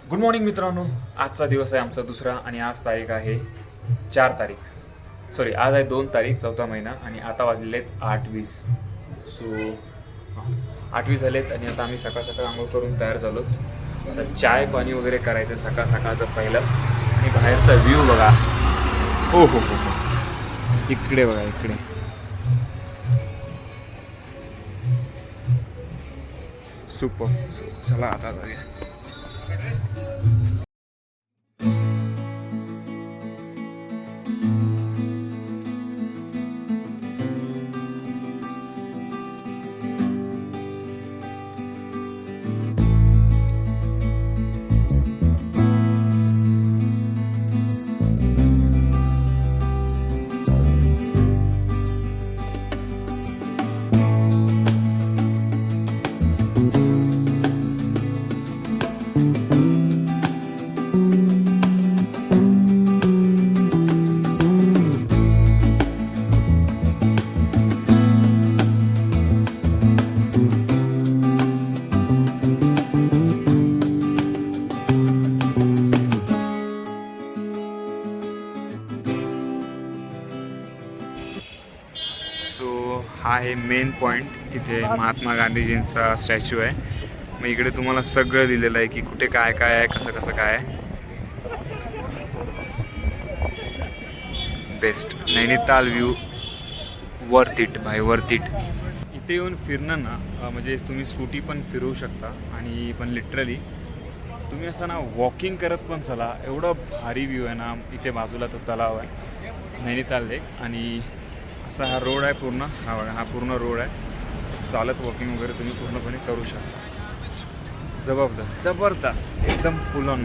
Good morning मित्रांनो. आजचा दिवस आहे आमचा दुसरा आणि आज तारीख आहे 4 तारीख. सॉरी, आज आहे 2 तारीख, 4था महिना आणि आता वाजलेले आहेत 8:20. सो 8:20 झालेत आणि आता आम्ही सकाळ सकाळ आंघोळ करून तयार झालो. आता चाय पाणी वगैरे करायचं सकाळ सकाळचं पहिलं. आणि बाहेरचा व्ह्यू बघा. हो हो हो हो, इकडे बघा इकडे. सुपर. चला आता जाऊया. सो हा आहे मेन पॉईंट. इथे महात्मा गांधीजींचा स्टॅच्यू आहे. मग इकडे तुम्हाला सगळं लिहिलेलं आहे की कुठे काय काय आहे, कसं कसं काय आहे. Best Nainital view, worth it भाई, वर्थ इट. इथे येऊन फिरणं ना, म्हणजे तुम्ही स्कूटी पण फिरवू शकता आणि पण लिटरली तुम्ही असं ना वॉकिंग करत पण चला. एवढं भारी व्ह्यू आहे ना. इथे बाजूला तो तलाव आहे नैनिताल लेक आणि असा हा रोड आहे पूर्ण. हा बघा, हा पूर्ण रोड आहे. चालत वॉकिंग वगैरे तुम्ही पूर्णपणे करू शकता. जबरदस्त जबरदस्त एकदम फुल ऑन.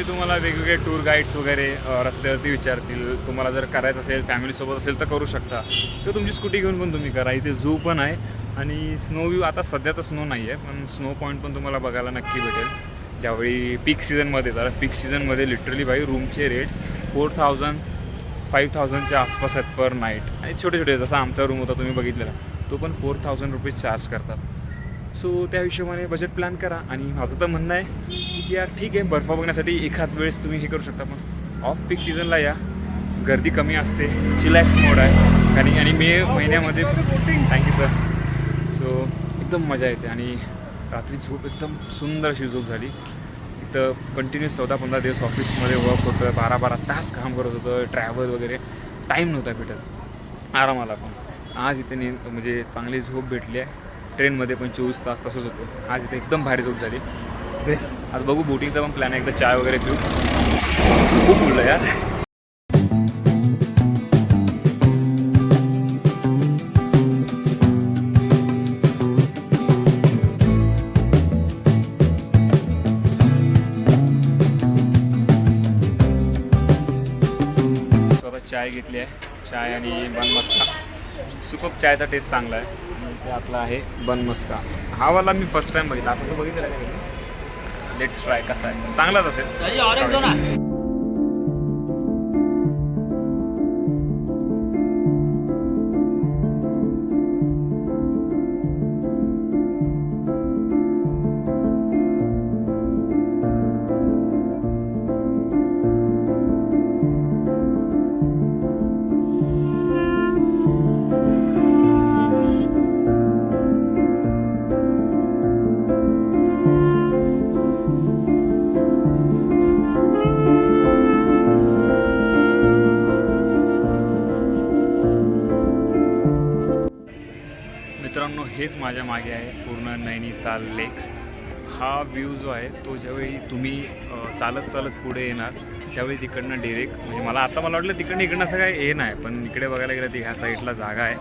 तुम्हाला वेगवेगळे टूर गाईड्स वगैरे रस्त्यावरती विचारतील. तुम्हाला जर करायचं असेल फॅमिलीसोबत असेल तर करू शकता, किंवा तुमची स्कूटी घेऊन पण तुम्ही करा. इथे झू पण आहे आणि स्नो व्ह्यू. आता सध्या तर स्नो नाही आहे, पण स्नो पॉईंट पण तुम्हाला बघायला नक्की भेटेल ज्यावेळी पीक सीझनमध्ये. तर पीक सीझनमध्ये लिटरली भाई रूमचे रेट्स 4,000-5,000च्या आसपास आहेत पर नाईट. आणि छोटे छोटे जसा आमचा रूम होता तुम्ही बघितलेला, तो पण 4,000 रुपीज चार्ज करतात. सो त्या हिशोबाने बजेट प्लॅन करा. आणि माझं तर म्हणणं आहे की यार ठीक आहे, बर्फ बघण्यासाठी एखाद वेळेस तुम्ही हे करू शकता, पण ऑफ पीक सीझनला या, गर्दी कमी असते, चिलॅक्स मोड आहे आणि मे महिन्यामध्ये. Thank you sir. सो एकदम मजा येते आणि रात्री झोप एकदम सुंदर अशी झोप झाली. इथं कंटिन्यूस 14-15 दिवस ऑफिसमध्ये वर्क होतं, 12-12 तास काम करत होतं, ट्रॅव्हल वगैरे, टाईम नव्हता भेटत आरामाला. पण आज इथे म्हणजे चांगली झोप भेटली आहे. ट्रेनमध्ये पण 24 तास तसंच होतं. आज इथे एकदम भारी झोप झाली. बेस्ट. आज बघू बोटिंगचा पण प्लॅन आहे, एकदा चाय वगैरे पिऊ. खूप बोललं यार. स्वतः चाय घेतली आहे, चाय आणि बन मस्का. सुपर चायचा टेस्ट चांगला आहे. ते आपला आहे बन मस्का. हा वाला मी फर्स्ट टाइम बघितला. असं तो बघितलं का? Let's try. कसा आहे? चांगलाच असेल. मित्रांनो, हेच माझ्या मागे आहे पूर्ण नैनिताल लेक. हा व्ह्यू जो आहे तो ज्यावेळी तुम्ही चालत चालत पुढे येणार त्यावेळी तिकडनं डिरेक्ट, म्हणजे मला वाटलं तिकडनं इकडनं असं काय हे नाही, पण इकडे बघायला गेलं तर ह्या साईडला जागा आहे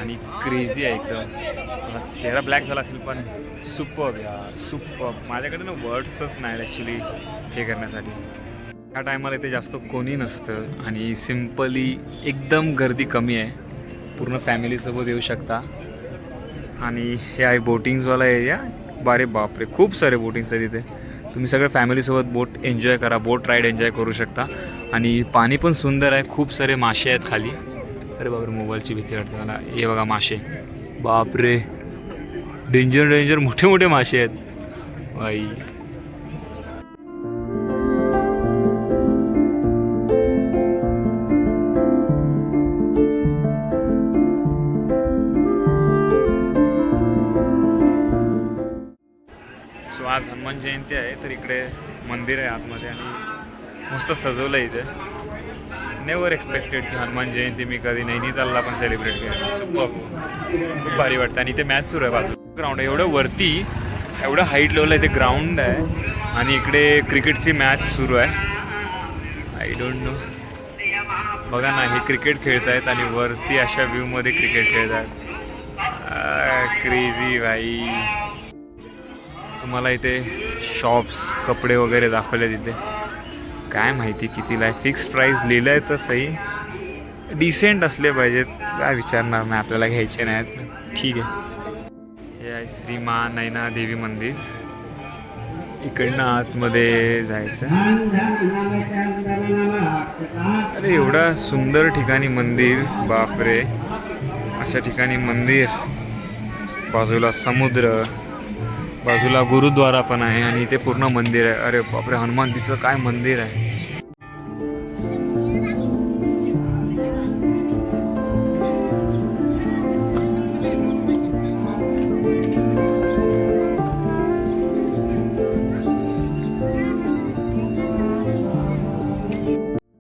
आणि क्रेझी आहे एकदम. मला चेहरा ब्लॅक झाला असेल पण सुपर्ब यार, सुपर्ब. माझ्याकडे ना वर्ड्सच नाही ॲक्च्युली हे करण्यासाठी. ह्या टायमाला इथे जास्त कोणी नसतं आणि सिम्पली एकदम गर्दी कमी आहे. पूर्ण फॅमिलीसोबत येऊ शकता. आणि हे आहे बोटिंग्सवाला एरिया. बारे बापरे, खूप सारे बोटिंग्स आहेत इथे. तुम्ही सगळं फॅमिलीसोबत बोट एन्जॉय करा, बोट राईड एन्जॉय करू शकता. आणि पाणी पण सुंदर आहे, खूप सारे मासे आहेत खाली. अरे बापरे, मोबाईलची भीती वाटते मला. हे बघा मासे, बापरे डेंजर डेंजर मोठे मोठे मासे आहेत बाई. सो आज हनुमान जयंती आहे, तर इकडे मंदिर आहे आतमध्ये आणि मस्त सजवलं आहे इथे. नेवर एक्सपेक्टेड की हनुमान जयंती मी कधी नैनितालला पण सेलिब्रेट केली. खूप भारी वाटतं. आणि इथे मॅच सुरू आहे बाजूला. ग्राउंड आहे एवढं वरती, एवढं हाईट लेवलला इथे ग्राउंड आहे आणि इकडे क्रिकेटची मॅच सुरू आहे. I don't know. बघा ना, हे क्रिकेट खेळत आहेत आणि वरती अशा व्ह्यूमध्ये क्रिकेट खेळत आहेत. क्रेझी भाई. तुम्हाला इथे शॉप्स, कपडे वगैरे दाखवले तिथे. काय माहिती कितीला आहे, फिक्स प्राईस लिहिलं आहे तर सही. डिसेंट असले पाहिजेत, काय विचारणार नाही, आपल्याला घ्यायचे नाहीत. ठीक आहे. हे आहे श्री मा नैना देवी मंदिर. इकडनं आतमध्ये जायचं. अरे एवढा सुंदर ठिकाणी मंदिर, बापरे. अशा ठिकाणी मंदिर, बाजूला समुद्र, बाजूला गुरुद्वारा पण आहे आणि इथे पूर्ण मंदिर आहे. अरे बापरे, हनुमानजीचं काय मंदिर आहे.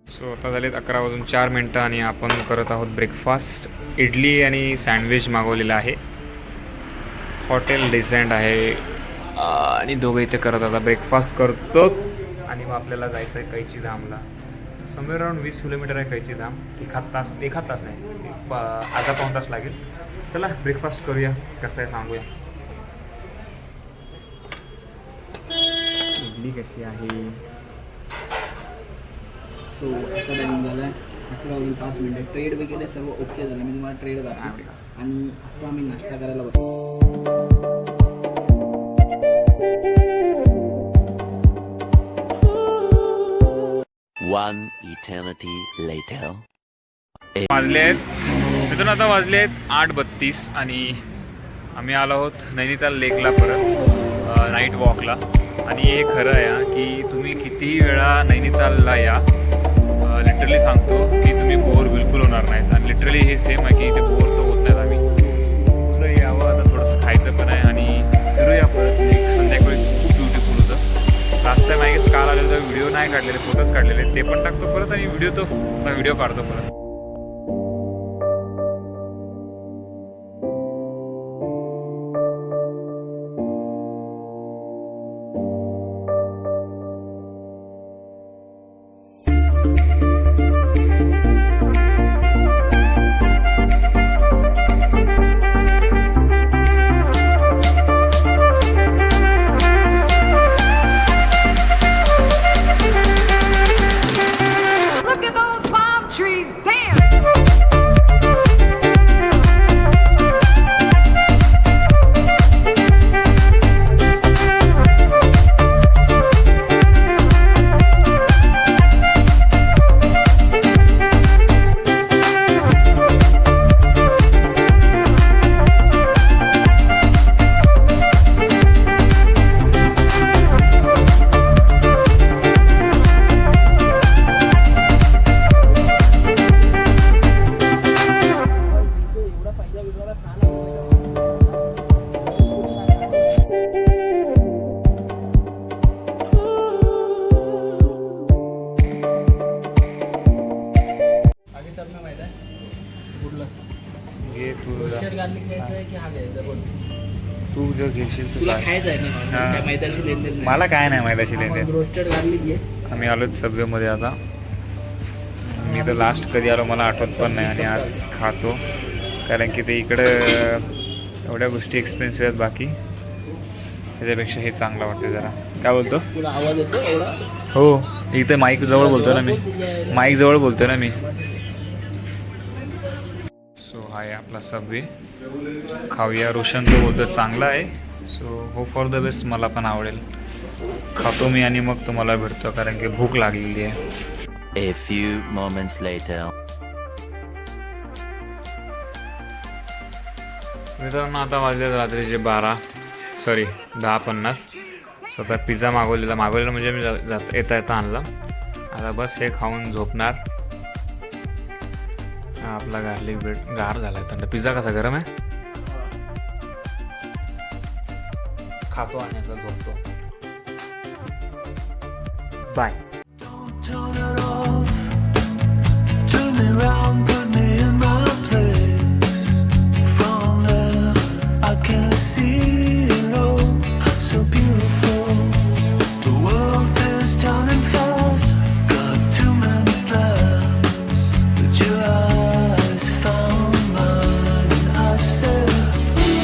सो आता झालेत 11:04 आणि आपण करत आहोत ब्रेकफास्ट. इडली आणि सँडविच मागवलेलं आहे. हॉटेल डिसेंट आहे आणि दोघं इथे करत आता ब्रेकफास्ट करतो आणि मग आपल्याला जायचं आहे कैची धामला. समवेअर अराउंड 20 किलोमीटर आहे कैची धाम. एखाद तास नाही, अर्धा पाऊण तास लागेल. चला ब्रेकफास्ट करूया, कसं आहे सांगूया. इडली कशी आहे. सो आता टाइम झाला आहे 11:05. ट्रेड वगैरे सर्व ओके झालं. मी तुम्हाला ट्रेड दाखवतो आणि आता आम्ही नाश्ता करायला बसतो. One eternity later. वाजले आहेत मित्रांनो, आता वाजले आहेत 8:32 आणि आम्ही आलो आहोत नैनिताल लेकला परत नाईट वॉकला. आणि हे खरं आहे की तुम्ही कितीही वेळा नैनितालला या, लिटरली सांगतो की तुम्ही बोर बिलकुल होणार नाहीत. आणि लिटरली हे सेम आहे की इथे बोर तर होत नाहीत. आम्ही पुढं यावं, आता थोडंसं खायचं पण आहे आणि फिरूया परत. संध्याकाळी खूप ब्युटिफुल होतं. लास्ट टाइम आहे काल आलेला व्हिडिओ नाही काढलेले, फोटोज काढलेले, ते पण टाकतो परत. आणि व्हिडिओ काढतो परत. तू जर घेशील तुला खायचं आहे ना, काय मैदाशी लेनदेन नाही. मला काय नाही मैदाशी लेनदेन. रोस्टेड गार्लिक घे. आम्ही आलोच सबवेमध्ये आता. मी तर लास्ट कधी आलो मला आठवत पण नाही आणि आज खातो, कारण की ते इकडं एवढ्या गोष्टी एक्सपेन्सिव्ह आहेत. बाकी त्याच्यापेक्षा हे चांगलं वाटतं जरा. काय बोलतो? तुला आवाज येतो एवढा? हो, इथे माईक जवळ बोलतो ना मी. आहे आपला सबवे. खाऊया. रोशन तो बोलतो चांगला आहे. So hope for the best. मला पण आवडेल. खातो मी आणि मग तुम्हाला भेटतो कारण की भूक लागलेली आहे. A few moments later. मित्रांनो आता वाजले रात्रीचे 10:50. स्वतः पिझ्झा मागवलेला म्हणजे मी येता आणला. आता बस हे खाऊन झोपणार. हा आपला गार्लिक ब्रेड गार झाला आहे. थंड. पिझ्झा कसा गरम आहे. खातो आणि आता झोपतो. बाय.